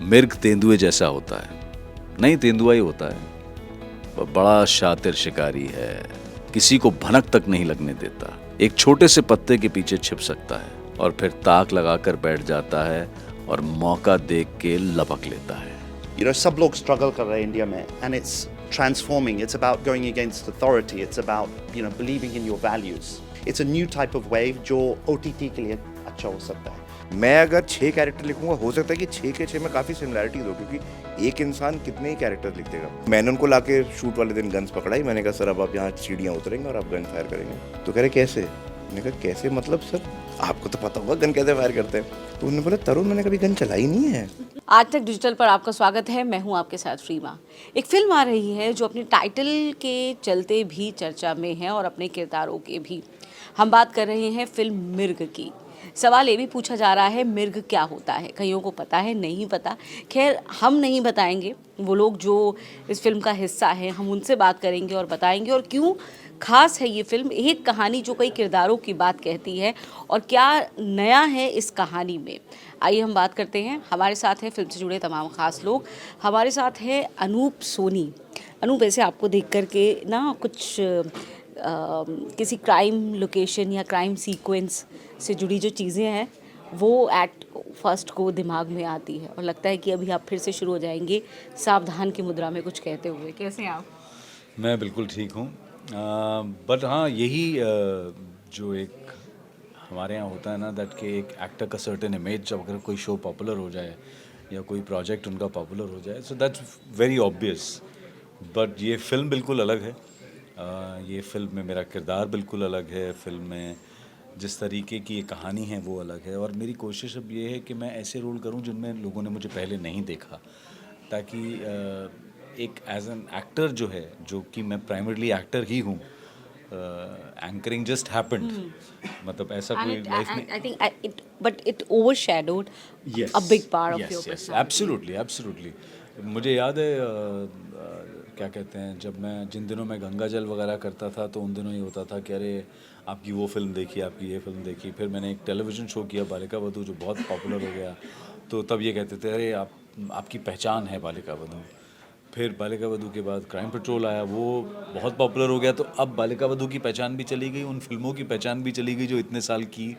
मिर्ग तेंदुए जैसा होता है, नहीं तेंदुआ ही होता है। वह बड़ा शातिर शिकारी है, किसी को भनक तक नहीं लगने देता। एक छोटे से पत्ते के पीछे छिप सकता है और फिर ताक लगाकर बैठ जाता है और मौका देख के लपक लेता है। सब लोग स्ट्रगल कर रहे हैं इंडिया में, and it's transforming. It's about going against authority. It's about believing in your values. It's a new type of wave जो OTT के लिए अच्छा हो सकता है। मैं अगर 6 कैरेक्टर लिखूंगा, हो सकता है कि 6 के 6 में काफ़ी सिमिलैरिटीज हो, क्योंकि एक इंसान कितने ही कैरेक्टर लिख देगा। मैंने उनको लाके शूट वाले दिन गन्स पकड़ाई। मैंने कहा सर अब आप यहाँ सीढ़ियाँ उतरेंगे और आप गन फायर करेंगे। तो कह रहे कैसे? मैंने कहा कैसे मतलब सर, आपको तो पता होगा गन कैसे फायर करते हैं। तो उन्होंने बोला तरुण मैंने कभी गन चलाई नहीं है। आज तक डिजिटल पर आपका स्वागत है। मैं हूं आपके साथ रीमा। एक फिल्म आ रही है जो अपने टाइटल के चलते भी चर्चा में है और अपने किरदारों के भी। हम बात कर रहे हैं फिल्म मिर्ग की। सवाल ये भी पूछा जा रहा है मिर्ग क्या होता है, कईयों को पता है, नहीं पता। खैर हम नहीं बताएंगे, वो लोग जो इस फिल्म का हिस्सा है हम उनसे बात करेंगे और बताएंगे और क्यों खास है ये फिल्म। एक कहानी जो कई किरदारों की बात कहती है और क्या नया है इस कहानी में। आइए हम बात करते हैं। हमारे साथ हैं फिल्म से जुड़े तमाम खास लोग। हमारे साथ है अनूप सोनी। अनूप, ऐसे आपको देख कर के ना कुछ किसी क्राइम लोकेशन या क्राइम सीक्वेंस से जुड़ी जो चीज़ें हैं वो एट फर्स्ट को दिमाग में आती है और लगता है कि अभी आप फिर से शुरू हो जाएंगे सावधान की मुद्रा में कुछ कहते हुए। कैसे हैं आप? मैं बिल्कुल ठीक हूँ, बट हाँ यही जो एक हमारे यहाँ होता है ना, दैट कि एक एक्टर का सर्टेन इमेज जब अगर कोई शो पॉपुलर हो जाए या कोई प्रोजेक्ट उनका पॉपुलर हो जाए, so that's very obvious. But ये फिल्म बिल्कुल अलग है। ये फिल्म में मेरा किरदार बिल्कुल अलग है, फिल्म में जिस तरीके की ये कहानी है वो अलग है। और मेरी कोशिश अब ये है कि मैं ऐसे रोल करूं जिनमें लोगों ने मुझे पहले नहीं देखा, ताकि एक एज एन एक्टर जो है, जो कि मैं प्राइमरली एक्टर ही हूँ, एंकरिंग जस्ट हैपेंड, मतलब ऐसा कोई लाइफ में I think it but it overshadowed a big part of your personality. Absolutely absolutely. मुझे याद है क्या कहते हैं, जब मैं जिन दिनों में गंगा जल वगैरह करता था तो उन दिनों ये होता था कि अरे आपकी वो फिल्म देखी, आपकी ये फिल्म देखी। फिर मैंने एक टेलीविज़न शो किया बालिका वधू जो बहुत पॉपुलर हो गया, तो तब ये कहते थे अरे आपकी पहचान है बालिका वधू। फिर बालिका वधू के बाद क्राइम पेट्रोल आया, वो बहुत पॉपुलर हो गया। तो अब बालिका वधू की पहचान भी चली गई, उन फिल्मों की पहचान भी चली गई जो इतने साल की।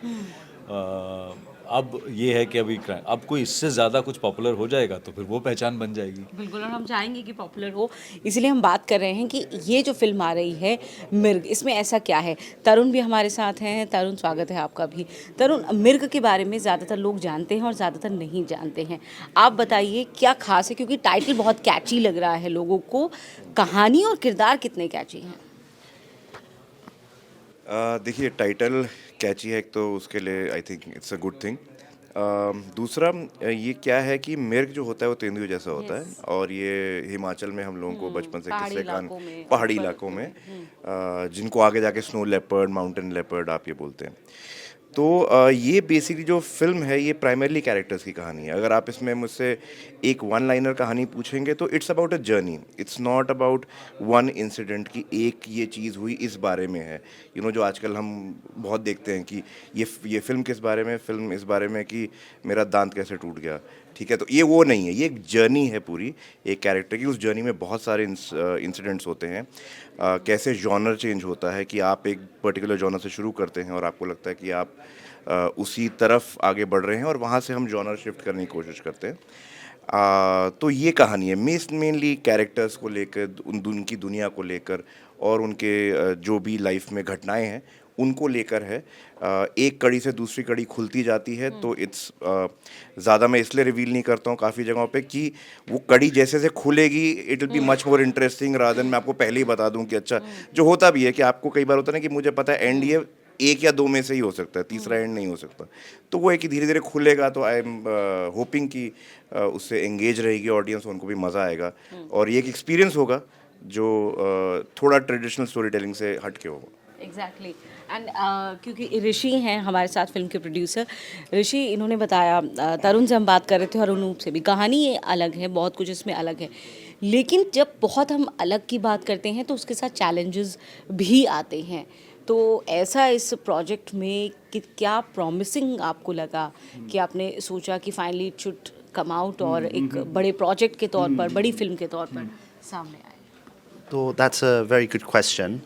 अब ये है कि अब कोई इससे ज़्यादा कुछ पॉपुलर हो जाएगा तो फिर वो पहचान बन जाएगी। बिल्कुल, और हम चाहेंगे कि पॉपुलर हो, इसलिए हम बात कर रहे हैं कि ये जो फिल्म आ रही है मिर्ग, इसमें ऐसा क्या है। तरुण भी हमारे साथ हैं। तरुण, स्वागत है आपका भी। तरुण, मिर्ग के बारे में ज़्यादातर लोग जानते हैं और ज़्यादातर नहीं जानते हैं। आप बताइए क्या खास है, क्योंकि टाइटल बहुत कैची लग रहा है लोगों को। कहानी और किरदार कितने कैची हैं? देखिए टाइटल कैची है एक तो उसके लिए I think it's a good thing. दूसरा ये क्या है कि मिर्ग जो होता है वो तेंदुए जैसा होता है, और ये हिमाचल में हम लोगों को बचपन से किस्से कान पहाड़ी इलाकों में जिनको आगे जाके स्नो लेपर्ड, माउंटेन लेपर्ड आप ये बोलते हैं। तो ये बेसिकली जो फिल्म है ये प्राइमरली कैरेक्टर्स की कहानी है। अगर आप इसमें मुझसे एक वन लाइनर कहानी पूछेंगे तो it's about a journey, it's not about one incident की एक ये चीज़ हुई इस बारे में है। जो आजकल हम बहुत देखते हैं कि ये फिल्म किस बारे में, फिल्म इस बारे में कि मेरा दांत कैसे टूट गया, ठीक है। तो ये वो नहीं है, ये एक जर्नी है पूरी एक कैरेक्टर की। उस जर्नी में बहुत सारे इंसिडेंट्स होते हैं। कैसे जॉनर चेंज होता है कि आप एक पर्टिकुलर जॉनर से शुरू करते हैं और आपको लगता है कि आप उसी तरफ आगे बढ़ रहे हैं, और वहाँ से हम जॉनर शिफ्ट करने की कोशिश करते हैं। तो ये कहानी है मेनली कैरेक्टर्स को लेकर, उनकी दुनिया को लेकर, और उनके जो भी लाइफ में घटनाएं हैं उनको लेकर है। एक कड़ी से दूसरी कड़ी खुलती जाती है, तो इट्स ज़्यादा मैं इसलिए रिवील नहीं करता हूँ काफ़ी जगहों पे कि वो कड़ी जैसे से खुलेगी it will be much more interesting rather than मैं आपको पहले ही बता दूँ कि अच्छा। जो होता भी है कि आपको कई बार होता है ना कि मुझे पता है एंड ये एक या दो में से ही हो सकता है, तीसरा एंड नहीं हो सकता। तो वो है कि धीरे धीरे खुलेगा, तो आई एम होपिंग कि उससे एंगेज रहेगी ऑडियंस, उनको भी मज़ा आएगा और ये एक एक्सपीरियंस होगा जो थोड़ा ट्रेडिशनल स्टोरी टेलिंग से हट के होगा। एग्जैक्टली एंड क्योंकि ऋषि हैं हमारे साथ, फिल्म के प्रोड्यूसर ऋषि, इन्होंने बताया, तरुण से हम बात कर रहे थे और अनूप से भी, कहानी ये अलग है, बहुत कुछ इसमें अलग है। लेकिन जब बहुत हम अलग की बात करते हैं तो उसके साथ चैलेंजेस भी आते हैं। तो ऐसा इस प्रोजेक्ट में कि क्या प्रॉमिसिंग आपको लगा कि आपने सोचा कि finally it should come out और एक बड़े प्रोजेक्ट के तौर पर, बड़ी फिल्म के तौर पर सामने आए? तो that's a very good question.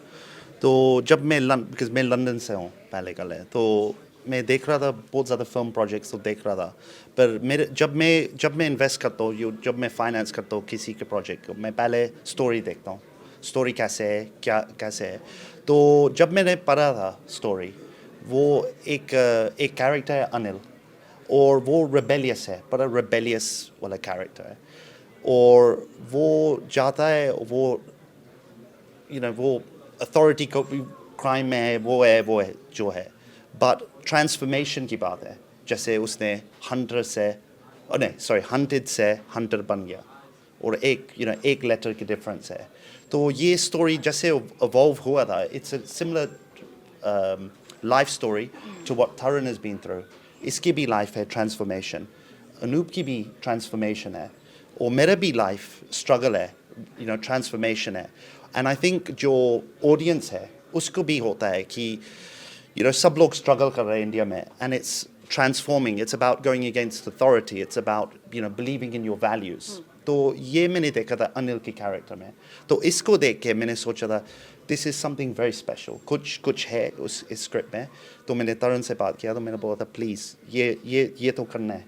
तो जब बिकॉज मैं लंदन से हूँ पहले कल है, तो मैं देख रहा था बहुत ज़्यादा फिल्म प्रोजेक्ट्स तो देख रहा था. पर जब मैं इन्वेस्ट करता हूँ, जब मैं फाइनेंस करता हूँ किसी के प्रोजेक्ट को, मैं पहले स्टोरी देखता हूँ. स्टोरी कैसे है, क्या कैसे है. तो जब मैंने पढ़ा था स्टोरी, वो एक कैरेक्टर है अनिल, और वो रिबेलियस है, बड़ा रिबेलियस वाला कैरेक्टर है. और वो जाता है, वो वो अथॉरिटी को क्राइम में है, वो है जो है. बट ट्रांसफॉर्मेशन की बात है, जैसे उसने हंटेड से हंटर बन गया, और एक लेटर की डिफरेंस है. तो ये स्टोरी जैसे इवॉल्व हुआ था, it's a similar life story to what Tarun has been through. इसकी भी लाइफ है ट्रांसफॉर्मेशन, अनूप की भी ट्रांसफॉर्मेशन है, और मेरा भी लाइफ स्ट्रगल है, ट्रांसफॉर्मेशन है. एंड आई थिंक जो ऑडियंस है उसको भी होता है कि सब लोग स्ट्रगल कर रहे हैं इंडिया में, and it's transforming, it's about going against authority, it's about believing in your values. तो ये मैंने देखा था अनिल के कैरेक्टर में. तो इसको देख के मैंने सोचा था this is something very special, कुछ है उस इस स्क्रिप्ट में. तो मैंने तरुण से बात किया, तो मैंने बोला था प्लीज़ ये तो करना है.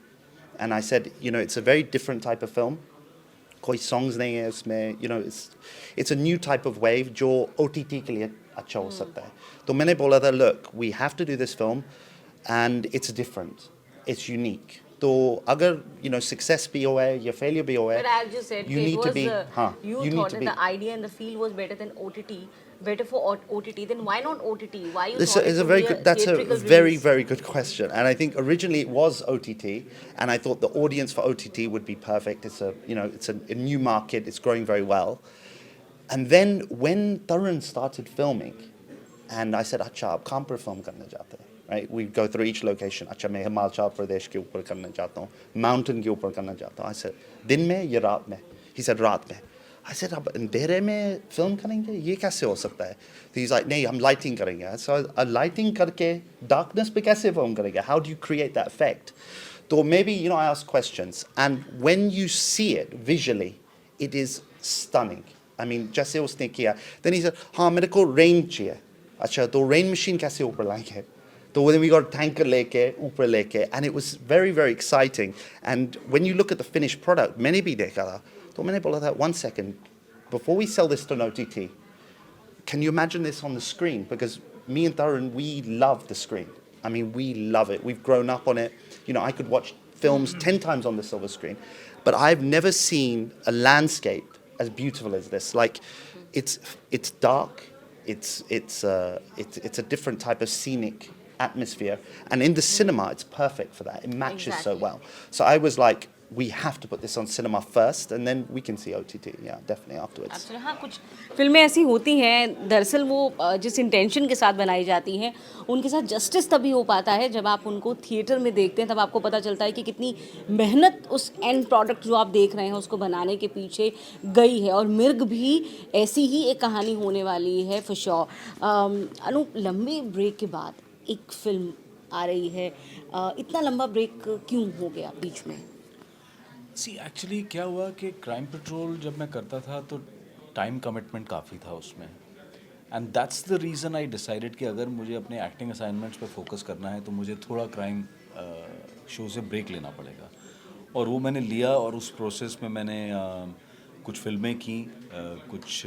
And I said it's a very different type of film, कोई सॉन्ग्स नहीं है उसमें, it's a new type of wave जो OTT के लिए अच्छा हो सकता है. तो मैंने बोला था look, we have to do this film and it's different, it's unique. तो अगर सक्सेस भी हुआ है या फेलियर भी हुआ है, But as you said, you it need to was be you you need thought to that be. the idea and the feel was better than OTT, better for OTT. Then why not OTT? Why you This thought is it a would very be good. That's a theatrical very release? very good question, and I think originally it was OTT, and I thought the audience for OTT would be perfect. It's a new market. It's growing very well, and then when Tarun started filming, and I said, "Acha, ab kahan par film karne jate hain?" Right? We go through each location. Acha, मैं हिमाचल प्रदेश के ऊपर करना चाहता हूँ, mountain के ऊपर करना चाहता हूँ. I said, दिन में या रात में? He said, रात में. I said, अब अंधेरे में फिल्म करेंगे, ये कैसे हो सकता है? तो he's like, नहीं, हम लाइटिंग करेंगे. So लाइटिंग करके डार्कनेस पे कैसे फिल्म करेंगे? How do you create that effect? तो maybe I ask questions, and when you see it visually, it is stunning. I mean, जैसे उसने किया. Then he said, हाँ मेरे को रेन चाहिए. अच्छा, तो रेन मशीन कैसे ऊपर लाएंगे? So then we got tanker leke, upar leke, and it was very, very exciting. And when you look at the finished product, मैंने भी देखा था, तो मैंने बोला था, 1 second, before we sell this to an OTT, can you imagine this on the screen? Because me and Tharun, we love the screen. I mean, we love it. We've grown up on it. I could watch films 10 times on the silver screen, but I've never seen a landscape as beautiful as this. Like, it's dark. It's a different type of scenic atmosphere, and in the cinema it's perfect for that. It matches so Exactly. well. So I was like, we have to put this on cinema first, and then we can see OTT, yeah, definitely afterwards. Absolutely. हाँ, कुछ फिल्में ऐसी होती हैं, दरअसल वो जिस intention के साथ बनाई जाती हैं, उनके साथ जस्टिस तभी हो पाता है जब आप उनको थिएटर में देखते हैं. तब आपको पता चलता है कि कितनी मेहनत उस एंड प्रोडक्ट जो आप देख रहे हैं उसको बनाने के पीछे गई है. और मिर्ग भी ऐसी ही एक कहानी होने वाली है फॉर श्योर. अनूप, लंबे ब्रेक के बाद एक फिल्म आ रही है, इतना लंबा ब्रेक क्यों हो गया बीच में? सी एक्चुअली क्या हुआ कि क्राइम पेट्रोल जब मैं करता था तो टाइम कमिटमेंट काफ़ी था उसमें, and that's the reason I decided कि अगर मुझे अपने एक्टिंग असाइनमेंट्स पे फोकस करना है तो मुझे थोड़ा क्राइम शो से ब्रेक लेना पड़ेगा. और वो मैंने लिया, और उस प्रोसेस में मैंने कुछ फिल्में की, कुछ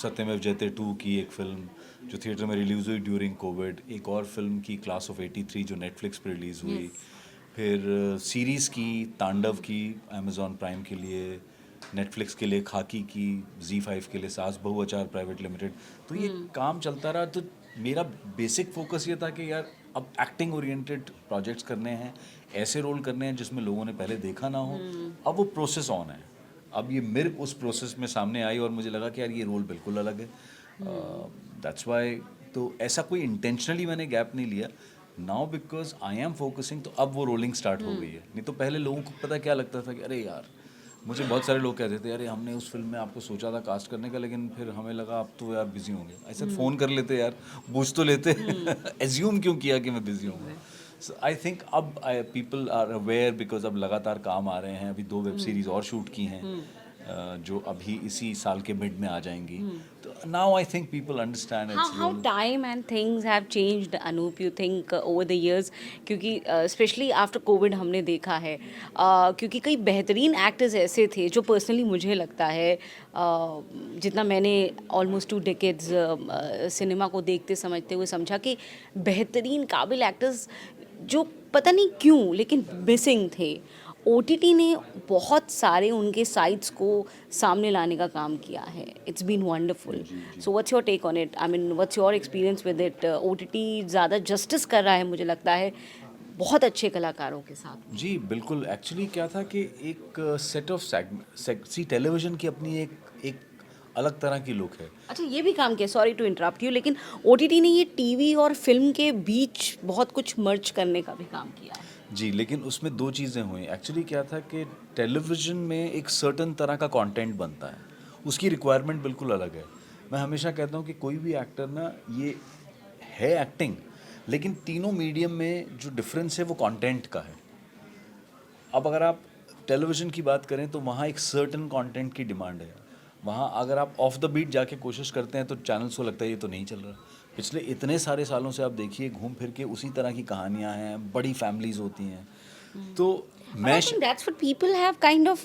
सत्यमेव जयते 2 की एक फ़िल्म जो थिएटर में रिलीज़ हुई ड्यूरिंग कोविड, एक और फिल्म की क्लास ऑफ 83 जो नेटफ्लिक्स पे रिलीज़ हुई, फिर सीरीज़ की तांडव की अमेज़ॉन प्राइम के लिए, नेटफ्लिक्स के लिए खाकी की, Z5 के लिए सास बहू अचार प्राइवेट लिमिटेड. तो ये काम चलता रहा. तो मेरा बेसिक फोकस ये था कि यार अब एक्टिंग ओरिएंटेड प्रोजेक्ट्स करने हैं, ऐसे रोल करने हैं जिसमें लोगों ने पहले देखा ना हो. अब वो प्रोसेस ऑन है. अब ये मिर्ग उस प्रोसेस में सामने आई और मुझे लगा कि यार ये रोल बिल्कुल अलग है. That's why. तो ऐसा कोई इंटेंशनली मैंने गैप नहीं लिया. Now because I am focusing, तो अब वो रोलिंग स्टार्ट हो गई है. नहीं तो पहले लोगों को पता क्या लगता था कि अरे यार, मुझे बहुत सारे लोग कहते थे अरे हमने उस फिल्म में आपको सोचा था कास्ट करने का, लेकिन फिर हमें लगा आप तो यार बिजी होंगे. ऐसे फ़ोन कर लेते यार, पूछ तो लेते, एज्यूम क्यों किया कि मैं बिजी हूँ. आई थिंक अब पीपल आर अवेयर बिकॉज अब लगातार काम आ रहे हैं, अभी 2 वेब सीरीज और शूट की हैं जो अभी इसी साल के मिड में आ जाएंगी, तो now I think people understand how time and things have changed, Anup, you think over the years? क्योंकि स्पेशली आफ्टर कोविड हमने देखा है क्योंकि कई बेहतरीन एक्टर्स ऐसे थे जो पर्सनली मुझे लगता है जितना मैंने ऑलमोस्ट 2 डेकेड्स सिनेमा को देखते समझते हुए समझा कि बेहतरीन काबिल एक्टर्स जो पता नहीं क्यों लेकिन मिसिंग थे। ओटीटी ने बहुत सारे उनके साइट्स को सामने लाने का काम किया है। It's been wonderful. So what's your take on it? I mean what's your experience with it? OTT ज़्यादा जस्टिस कर रहा है मुझे लगता है बहुत अच्छे कलाकारों के साथ। जी बिल्कुल, एक्चुअली क्या था कि एक सेट ऑफ सी टेलीविज़न की अपनी एक अलग तरह की लुक है। अच्छा ये भी काम किया, सॉरी टू इंटरप्ट यू, लेकिन ओटीटी ने ये टीवी और फिल्म के बीच बहुत कुछ मर्ज करने का भी काम किया है। जी, लेकिन उसमें 2 चीज़ें हुई। एक्चुअली क्या था कि टेलीविज़न में एक सर्टेन तरह का कंटेंट बनता है, उसकी रिक्वायरमेंट बिल्कुल अलग है। मैं हमेशा कहता हूँ कि कोई भी एक्टर ना, ये है एक्टिंग, लेकिन तीनों मीडियम में जो डिफरेंस है वो कंटेंट का है। अब अगर आप टेलीविज़न की बात करें तो वहाँ एक सर्टेन कंटेंट की डिमांड है। वहाँ अगर आप ऑफ द बीट जाके कोशिश करते हैं तो चैनल्स को लगता है ये तो नहीं चल रहा। पिछले इतने सारे सालों से आप देखिए घूम फिर के उसी तरह की कहानियाँ हैं, बड़ी फैमिलीज होती हैं। तो मैं I think that's what people have kind of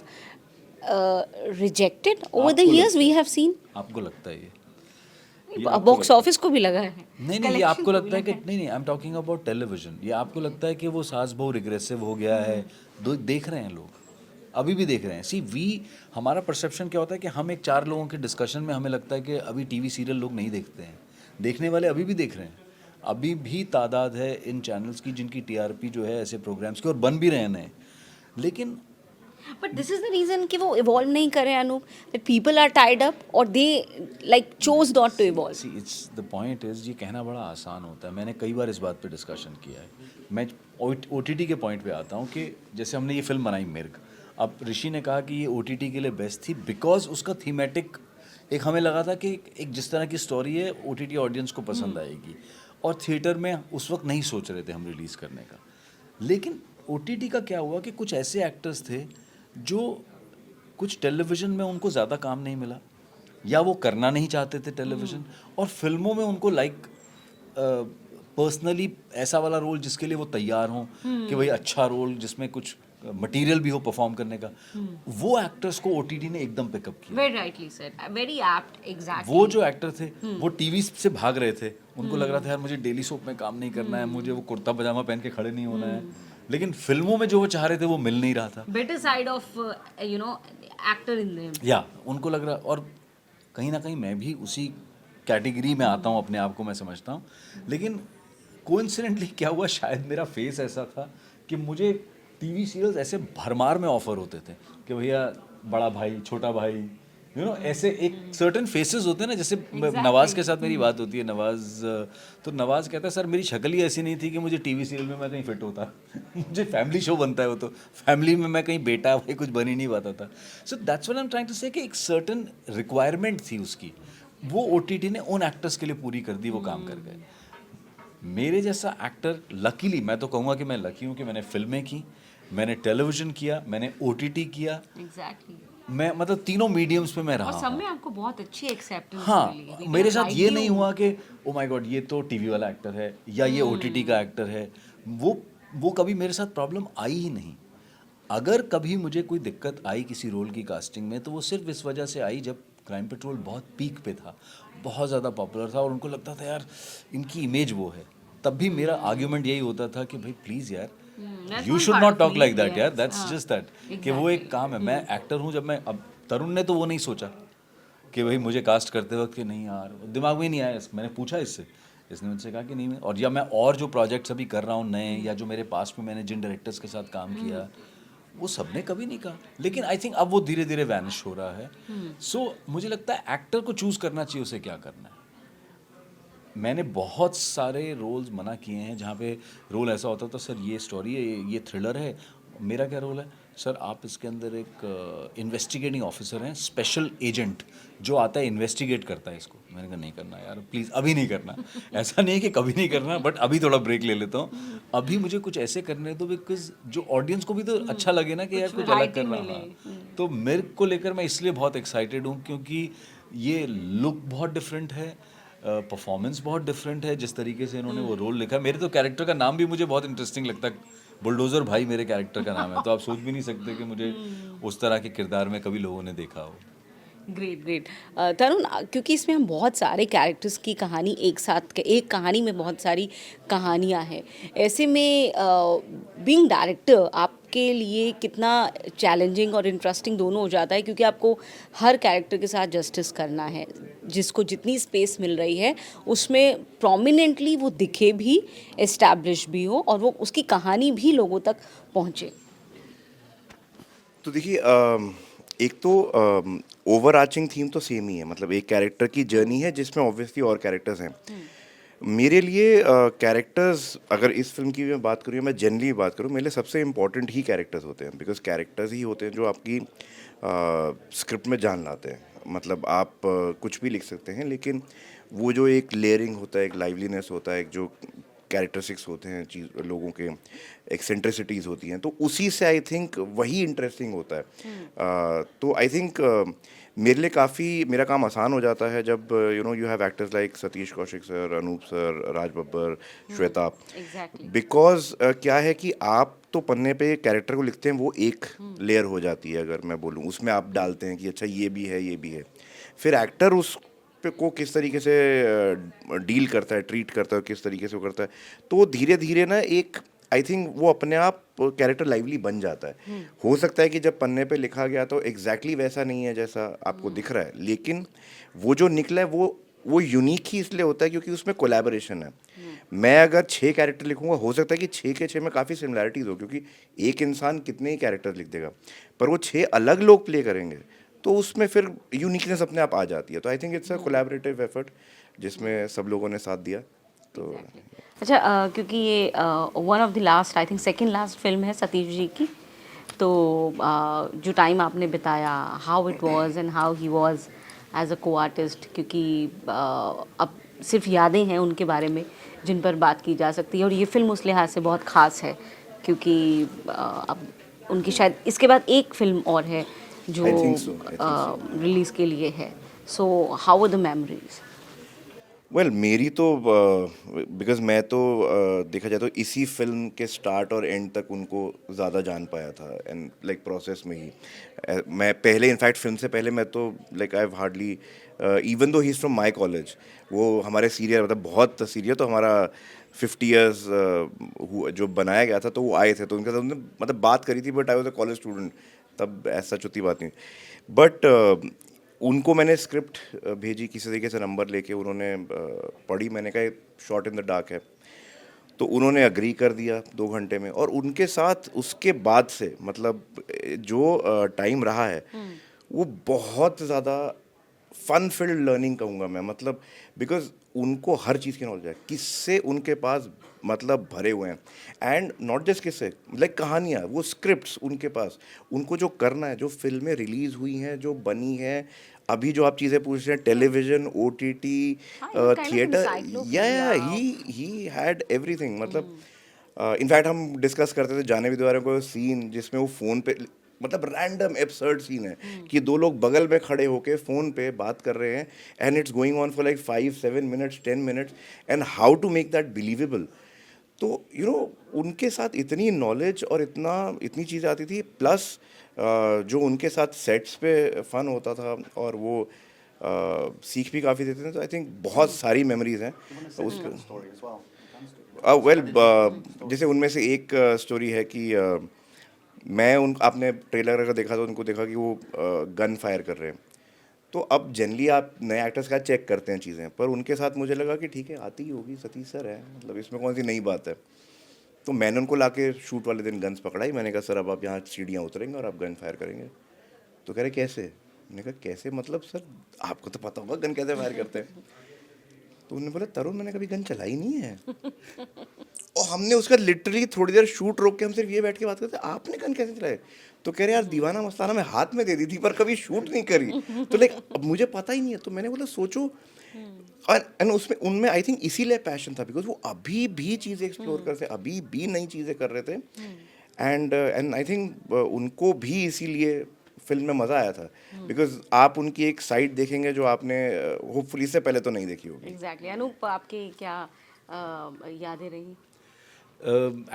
rejected over the आपको years. लगता We है? have seen आपको लगता है ये बॉक्स ऑफिस को भी लगा है। नहीं नहीं, ये आपको लगता है कि नहीं, I am talking about television. ये आपको लगता है कि वो सास बहू रिग्रेसिव हो गया है? देख रहे हैं लोग, अभी भी देख रहे हैं। हमारा परसेप्शन क्या होता है कि हम एक 4 लोगों के डिस्कशन में हमें लगता है कि अभी टीवी सीरियल लोग नहीं देखते हैं। देखने वाले अभी भी देख रहे हैं। अभी भी तादाद है इन चैनल्स की जिनकी टीआरपी जो है ऐसे प्रोग्राम्स की, और बन भी रहे हैं नए। लेकिन but this is the reason कि वो इवॉल्व नहीं करें Anoop, that people are tied up और they like chose not to evolve. It's the point is, ये कहना बड़ा आसान होता है। मैंने कई बार इस बात पे डिस्कशन किया है। मैं ओटीटी के पॉइंट पे आता हूँ कि जैसे हमने ये फिल्म बनाई मिर्ग, अब ऋषि ने कहा कि ये ओटीटी के लिए बेस्ट थी बिकॉज उसका थीमेटिक एक हमें लगा था कि एक जिस तरह की स्टोरी है ओटीटी ऑडियंस को पसंद आएगी, और थिएटर में उस वक्त नहीं सोच रहे थे हम रिलीज़ करने का। लेकिन ओटीटी का क्या हुआ कि कुछ ऐसे एक्टर्स थे जो कुछ टेलीविज़न में उनको ज़्यादा काम नहीं मिला, या वो करना नहीं चाहते थे टेलीविज़न, और फिल्मों में उनको पर्सनली ऐसा वाला रोल जिसके लिए वो तैयार हों कि भाई अच्छा रोल जिसमें कुछ मटेरियल भी हो परफॉर्म करने का, वो एक्टर्स को ओटीटी ने एकदम पिकअप किया। Very rightly said, very apt, exactly. वो जो एक्टर थे वो टीवी से भाग रहे थे, उनको लग रहा था यार मुझे डेली सोप में काम नहीं करना है, मुझे वो कुर्ता पजामा पहन के खड़े नहीं होना है, लेकिन फिल्मों में जो वो चाह रहे थे वो मिल नहीं रहा था। Better side of you know actor in them, या उनको लग रहा, और कहीं ना कहीं मैं भी उसी कैटेगरी में आता हूँ, अपने आप को मैं समझता हूँ। लेकिन कोइंसिडेंटली क्या हुआ, शायद मेरा फेस ऐसा था कि मुझे टीवी सीरियल्स ऐसे भरमार में ऑफर होते थे कि भैया बड़ा भाई, छोटा भाई, ऐसे एक सर्टेन फेसेस होते हैं ना। जैसे नवाज़ के साथ मेरी बात होती है, तो नवाज़ कहता है सर मेरी शक्ल ही ऐसी नहीं थी कि मुझे टीवी सीरियल में मैं कहीं फिट होता मुझे फैमिली शो बनता है, वो तो फैमिली में मैं कहीं बेटा भाई कुछ बन ही नहीं पाता था। So that's what I am trying to say कि एक सर्टेन रिक्वायरमेंट थी उसकी, वो ओटीटी ने उन एक्टर्स के लिए पूरी कर दी, वो काम कर गए। मेरे जैसा एक्टर, लकीली मैं तो कहूँगा कि मैं लकी हूँ कि मैंने फिल्में की, मैंने टेलीविज़न किया, मैंने ओटीटी किया, एग्जैक्टली। मैं मतलब तीनों मीडियम्स पे मैं रहा और सब हूँ। में आपको बहुत अच्छी एक्सेप्टेंस हाँ, मिली। मेरे साथ ये नहीं हुआ कि ओ माय गॉड ये तो टीवी वाला एक्टर है या ये ओटीटी का एक्टर है, वो कभी मेरे साथ प्रॉब्लम आई ही नहीं। अगर कभी मुझे कोई दिक्कत आई किसी रोल की कास्टिंग में तो वो सिर्फ इस वजह से आई जब क्राइम पेट्रोल बहुत पीक पे था, बहुत ज़्यादा पॉपुलर था, और उनको लगता था यार इनकी इमेज वो है। तब भी मेरा आर्ग्यूमेंट यही होता था कि भाई प्लीज़ यार you should not talk like that यार, दैट्स जस्ट दैट कि वो एक काम है, मैं एक्टर हूँ। जब मैं, अब तरुण ने तो वो नहीं सोचा कि भाई मुझे कास्ट करते वक्त कि नहीं यार, दिमाग में ही नहीं आया। मैंने पूछा इससे, इसने मुझसे कहा कि नहीं, और या मैं और जो प्रोजेक्ट्स अभी कर रहा हूँ नए, या जो मेरे पास में मैंने जिन डायरेक्टर्स के साथ काम किया, वो सबने कभी नहीं कहा। लेकिन आई थिंक अब वो धीरे धीरे वैनिश हो रहा है। सो मुझे लगता है एक्टर को चूज़ करना चाहिए उसे क्या करना है। मैंने बहुत सारे रोल्स मना किए हैं जहाँ पे रोल ऐसा होता था सर ये स्टोरी है, ये थ्रिलर है, मेरा क्या रोल है, सर आप इसके अंदर एक इन्वेस्टिगेटिंग ऑफिसर हैं, स्पेशल एजेंट जो आता है इन्वेस्टिगेट करता है इसको। मैंने कहा नहीं करना यार, प्लीज़ अभी नहीं करना। ऐसा नहीं है कि कभी नहीं करना, बट अभी थोड़ा ब्रेक ले लेता हूँ, अभी मुझे कुछ ऐसे करने दो बिकॉज जो ऑडियंस को भी तो अच्छा लगे ना कि यार कुछ अलग कर रहा हूँ। तो मेरे को लेकर मैं इसलिए बहुत एक्साइटेड हूँ क्योंकि ये लुक बहुत डिफरेंट है, परफॉर्मेंस बहुत डिफरेंट है, जिस तरीके से इन्होंने वो रोल लिखा है। मेरे तो कैरेक्टर का नाम भी मुझे बहुत इंटरेस्टिंग लगता है, बुलडोज़र भाई मेरे कैरेक्टर का नाम है। तो आप सोच भी नहीं सकते कि मुझे उस तरह के किरदार में कभी लोगों ने देखा हो। ग्रेट ग्रेट तरुण, क्योंकि इसमें हम बहुत सारे कैरेक्टर्स की कहानी एक साथ, एक कहानी में बहुत सारी कहानियां हैं, ऐसे में बीइंग डायरेक्टर आपके लिए कितना चैलेंजिंग और इंटरेस्टिंग दोनों हो जाता है, क्योंकि आपको हर कैरेक्टर के साथ जस्टिस करना है, जिसको जितनी स्पेस मिल रही है उसमें प्रोमिनेंटली वो दिखे भी, एस्टैब्लिश भी हो और वो उसकी कहानी भी लोगों तक पहुँचे। तो देखिए एक तो ओवर आर्चिंग थीम तो सेम ही है, मतलब एक कैरेक्टर की जर्नी है जिसमें ऑब्वियसली और कैरेक्टर्स हैं। मेरे लिए कैरेक्टर्स, अगर इस फिल्म की मैं बात करूँ या मैं जनरली बात करूँ, मेरे लिए सबसे इम्पोर्टेंट ही कैरेक्टर्स होते हैं, बिकॉज कैरेक्टर्स ही होते हैं जो आपकी स्क्रिप्ट में जान लाते हैं। मतलब आप कुछ भी लिख सकते हैं, लेकिन वो जो एक लेयरिंग होता है, एक लाइवलीनेस होता है, एक जो कैरेक्टरिस्टिक्स होते हैं चीज़, लोगों के एक्सेंट्रिसिटीज़ होती हैं, तो उसी से आई थिंक वही इंटरेस्टिंग होता है। तो आई थिंक मेरे लिए काफ़ी मेरा काम आसान हो जाता है जब you have actors like Satish Kaushik sir, Anup sir, Raj Babbar, Shweta. Because क्या है कि आप तो पन्ने पे कैरेक्टर को लिखते हैं, वो एक लेयर हो जाती है, अगर मैं बोलूँ उसमें आप डालते हैं कि अच्छा ये भी है, ये भी है। फिर एक्टर उस पे को किस तरीके से डील करता है, ट्रीट करता है, किस तरीके से वो करता है, तो धीरे धीरे ना एक आई थिंक वो अपने आप कैरेक्टर लाइवली बन जाता है। हो सकता है कि जब पन्ने पे लिखा गया तो एग्जैक्टली वैसा नहीं है जैसा आपको दिख रहा है, लेकिन वो जो निकला है वो यूनिक ही इसलिए होता है क्योंकि उसमें कोलैबोरेशन है। मैं अगर 6 कैरेक्टर लिखूंगा, हो सकता है कि 6 के 6 में काफ़ी सिमिलैरिटीज़ हो, क्योंकि एक इंसान कितने ही कैरेक्टर लिख देगा, पर वो 6 अलग लोग प्ले करेंगे तो उसमें फिर यूनिकनेस अपने आप आ जाती है। तो I think it's a collaborative effort जिसमें सब लोगों ने साथ दिया। तो अच्छा, क्योंकि ये one of the last, I think second last film है सतीश जी की, तो जो टाइम आपने बिताया, how it was and how he was as a co artist, क्योंकि अब सिर्फ यादें हैं उनके बारे में जिन पर बात की जा सकती है, और ये फिल्म उस लिहाज से बहुत ख़ास है क्योंकि अब उनकी शायद इसके बाद एक फिल्म और है जो I think so. रिलीज़ के लिए है। So how are the memories? Well मेरी तो बिकॉज मैं तो देखा जाए तो इसी फिल्म के स्टार्ट और एंड तक उनको ज़्यादा जान पाया था, एंड लाइक प्रोसेस में ही मैं पहले, इनफैक्ट फिल्म से पहले मैं तो like I have hardly, even though he is from my college, वो हमारे सीरियल, मतलब बहुत सीरियल, तो हमारा 50 ईयर्स जो बनाया गया था तो वो आए थे, तो उनके साथ उन्होंने मतलब बात करी थी, but I was a college student तब, ऐसा चुती बात नहीं। बट उनको मैंने स्क्रिप्ट भेजी किसी तरीके से, नंबर लेके उन्होंने पढ़ी, मैंने कहा शॉट इन द डार्क है, तो उन्होंने अग्री कर दिया 2 घंटे में। और उनके साथ उसके बाद से मतलब जो टाइम रहा है वो बहुत ज़्यादा फन फिल्ड लर्निंग कहूँगा मैं, मतलब बिकॉज उनको हर चीज़ की नॉलेज है, किससे उनके पास मतलब भरे हुए हैं, एंड नॉट जस्ट किससे, लाइक कहानियाँ, वो स्क्रिप्ट्स उनके पास, उनको जो करना है, जो फिल्में रिलीज़ हुई हैं, जो बनी हैं, अभी जो आप चीज़ें पूछ रहे हैं, टेलीविज़न, OTT, थिएटर, या ही हैड एवरीथिंग। मतलब इनफैक्ट हम डिस्कस करते थे जाने भी द्वारा को सीन जिसमें वो फ़ोन पे, मतलब रैंडम एब्सर्ड सीन है कि 2 लोग बगल में खड़े होके फ़ोन पे बात कर रहे हैं, and it's going on for like 5-7 minutes, 10 minutes, and how to make that believable. तो उनके साथ इतनी नॉलेज और इतनी चीज़ें आती थी, प्लस जो उनके साथ सेट्स पे फन होता था, और वो सीख भी काफ़ी देते थे, तो आई थिंक बहुत सारी मेमोरीज हैं उसके। वेल जैसे उनमें से एक स्टोरी है कि मैं आपने ट्रेलर अगर देखा तो उनको देखा कि वो गन फायर कर रहे हैं, तो अब जनरली आप नए एक्टर्स का चेक करते हैं चीज़ें, पर उनके साथ मुझे लगा कि ठीक है, आती ही होगी, सतीश सर है, मतलब इसमें कौन सी नई बात है। तो मैंने उनको लाके शूट वाले दिन गन्स पकड़ाई, मैंने कहा सर अब आप यहाँ सीढ़ियाँ उतरेंगे और आप गन फायर करेंगे। तो कह रहे कैसे? मैंने कहा कैसे मतलब सर, आपको तो पता होगा गन कैसे फायर करते हैं। तो उन्होंने बोला तरुण मैंने कभी गन चलाई नहीं है। और हमने उसका लिटरली थोड़ी देर शूट रोक के हम सिर्फ ये बैठ के बात करते आपने गन कैसे चलाई। तो कह रहे यार दीवाना मस्ताना मैं हाथ में दे दी थी पर कभी शूट नहीं करी, तो लाइक अब मुझे पता ही नहीं है, तो मैंने बोला सोचो, और एंड उसमें उनमें आई थिंक इसीलिए पैशन था, बिकॉज वो अभी भी चीज़ें एक्सप्लोर करते, अभी भी नई चीज़ें कर रहे थे, एंड आई थिंक उनको भी इसीलिए फिल्म में मज़ा आया था, बिकॉज आप उनकी एक साइड देखेंगे जो आपने होपफुली इससे पहले तो नहीं देखी होगी। एग्जैक्टली अनूप, आपकी क्या यादें रही?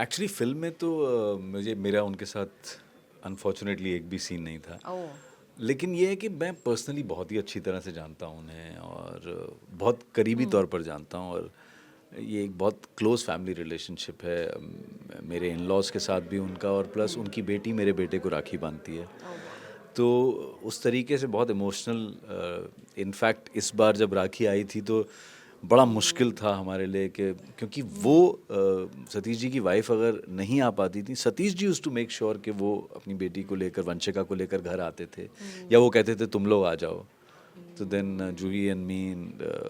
एक्चुअली फिल्म में तो मुझे मेरा उनके साथ अनफॉर्चुनेटली एक भी सीन नहीं था, ओह, लेकिन ये है कि मैं पर्सनली बहुत ही अच्छी तरह से जानता हूँ उन्हें और बहुत करीबी तौर पर जानता हूँ, और ये एक बहुत क्लोज फैमिली रिलेशनशिप है मेरे इन लॉज के साथ भी उनका, और प्लस उनकी बेटी मेरे बेटे को राखी बांधती है, तो उस तरीके से बहुत इमोशनल। इनफैक्ट इस बार जब राखी आई थी तो बड़ा मुश्किल था हमारे लिए कि क्योंकि वो सतीश जी की वाइफ अगर नहीं आ पाती थी, Satish ji used to make sure कि वो अपनी बेटी को लेकर, वंशिका को लेकर घर आते थे, या वो कहते थे तुम लोग आ जाओ, तो then Juhi and me,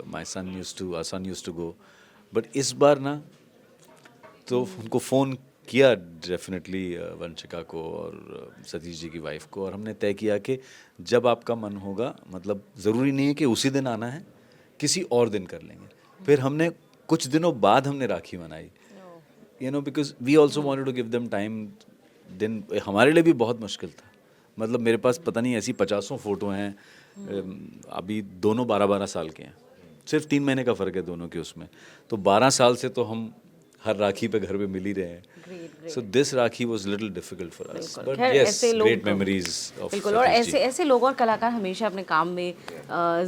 my son used to go, but इस बार ना तो उनको फ़ोन किया डेफिनेटली वंशिका को और सतीश जी की वाइफ को, और हमने तय किया कि जब आपका मन होगा, मतलब ज़रूरी नहीं है कि उसी दिन आना है, किसी और दिन कर लेंगे। फिर हमने कुछ दिनों बाद हमने राखी मनाई, you know, because we also wanted to give them time. दिन हमारे लिए भी बहुत मुश्किल था, मतलब मेरे पास पता नहीं ऐसी 50 फ़ोटो हैं, अभी दोनों 12-12 साल के हैं, सिर्फ 3 महीने का फ़र्क है दोनों के उसमें, तो 12 साल से तो हम हर राखी पे घर पे मिल ही रहे हैं। So this rakhi was little difficult for us, but खैर, यस, ऐसे लोग ग्रेट तो- मेमोरीज ऑफ बिल्कुल, और ऐसे लोग और कलाकार हमेशा अपने काम में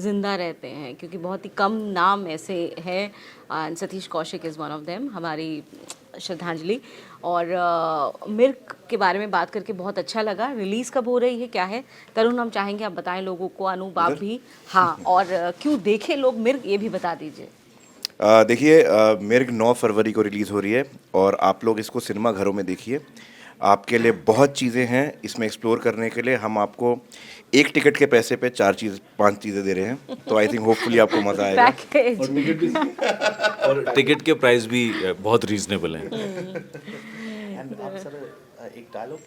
जिंदा रहते हैं, क्योंकि बहुत ही कम नाम ऐसे हैं। Satish Kaushik is one of them, हमारी श्रद्धांजलि। और मिर्ग के बारे में बात करके बहुत अच्छा लगा। रिलीज़ कब हो रही है, क्या है? तरुण, हम चाहेंगे आप बताएं लोगों को, अनूप आप भी, हाँ, और क्यों देखें लोग मिर्ग, ये भी बता दीजिए। देखिए, मिर्ग 9 फरवरी को रिलीज़ हो रही है और आप लोग इसको सिनेमा घरों में देखिए। आपके लिए बहुत चीज़ें हैं इसमें एक्सप्लोर करने के लिए। हम आपको एक टिकट के पैसे पे 5 चीज़ें दे रहे हैं, तो आई थिंक होपफुली आपको मज़ा आएगा। पैकेज और टिकट के प्राइस भी बहुत रीजनेबल हैं। एंड आप सर एक डायलॉग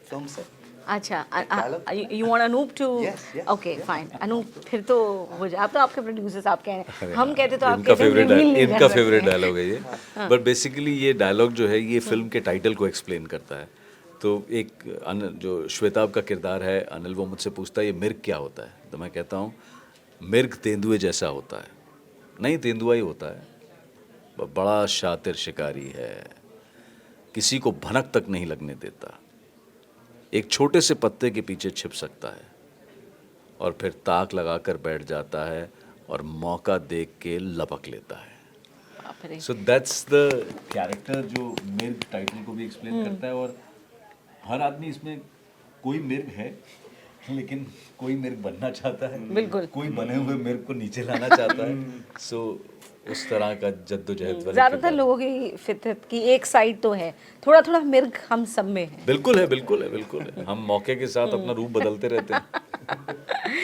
फिल्म से अच्छा, you want Anup to? Yes, yes, okay fine, Anup फिर तो हो जाए। अब तो आपके प्रोड्यूसर्स आप कह रहे हैं, हम कहते तो आप इनका कहते हैं फेवरेट reveal नहीं कर इनका सकते फेवरेट हैं। डायलॉग है ये, बट बेसिकली ये डायलॉग जो है ये फिल्म के टाइटल को एक्सप्लेन करता है। तो एक जो श्वेताब का किरदार है अनिल, वो मुझसे पूछता है ये मिर्ग क्या होता है, तो मैं कहता हूँ मिर्ग तेंदुए जैसा होता है, नहीं तेंदुआ ही होता है, बड़ा शातिर शिकारी है, किसी को भनक तक नहीं लगने देता, एक छोटे से पत्ते के पीछे छिप सकता है और फिर ताक लगाकर बैठ जाता है और मौका देख के लपक लेता है। बाप रे। सो दैट्स द कैरेक्टर जो मिर्ग टाइटल को भी एक्सप्लेन करता है। और हर आदमी इसमें कोई मिर्ग है, लेकिन कोई मिर्ग बनना चाहता है, बिल्कुल। कोई बने हुए मिर्ग को नीचे लाना चाहता है। सो उस तरह का जद्दोजहद वाले ज्यादातर किरदार। लोगों की फितरत की एक साइड तो है, थोड़ा थोड़ा मिर्ग हम सब में है। बिल्कुल है, बिल्कुल है, बिल्कुल है। हम मौके के साथ अपना रूप बदलते रहते हैं।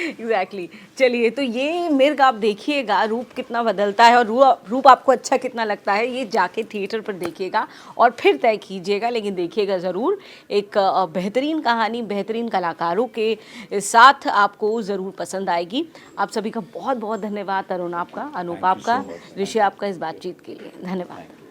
एग्जैक्टली। चलिए, तो ये मिर्ग आप देखिएगा, रूप कितना बदलता है और रूप आपको अच्छा कितना लगता है, ये जाके थिएटर पर देखिएगा और फिर तय कीजिएगा, लेकिन देखिएगा ज़रूर। एक बेहतरीन कहानी, बेहतरीन कलाकारों के साथ आपको ज़रूर पसंद आएगी। आप सभी का बहुत बहुत धन्यवाद। तरुण आपका, अनूप आपका, ऋषि आपका, इस बातचीत के लिए धन्यवाद।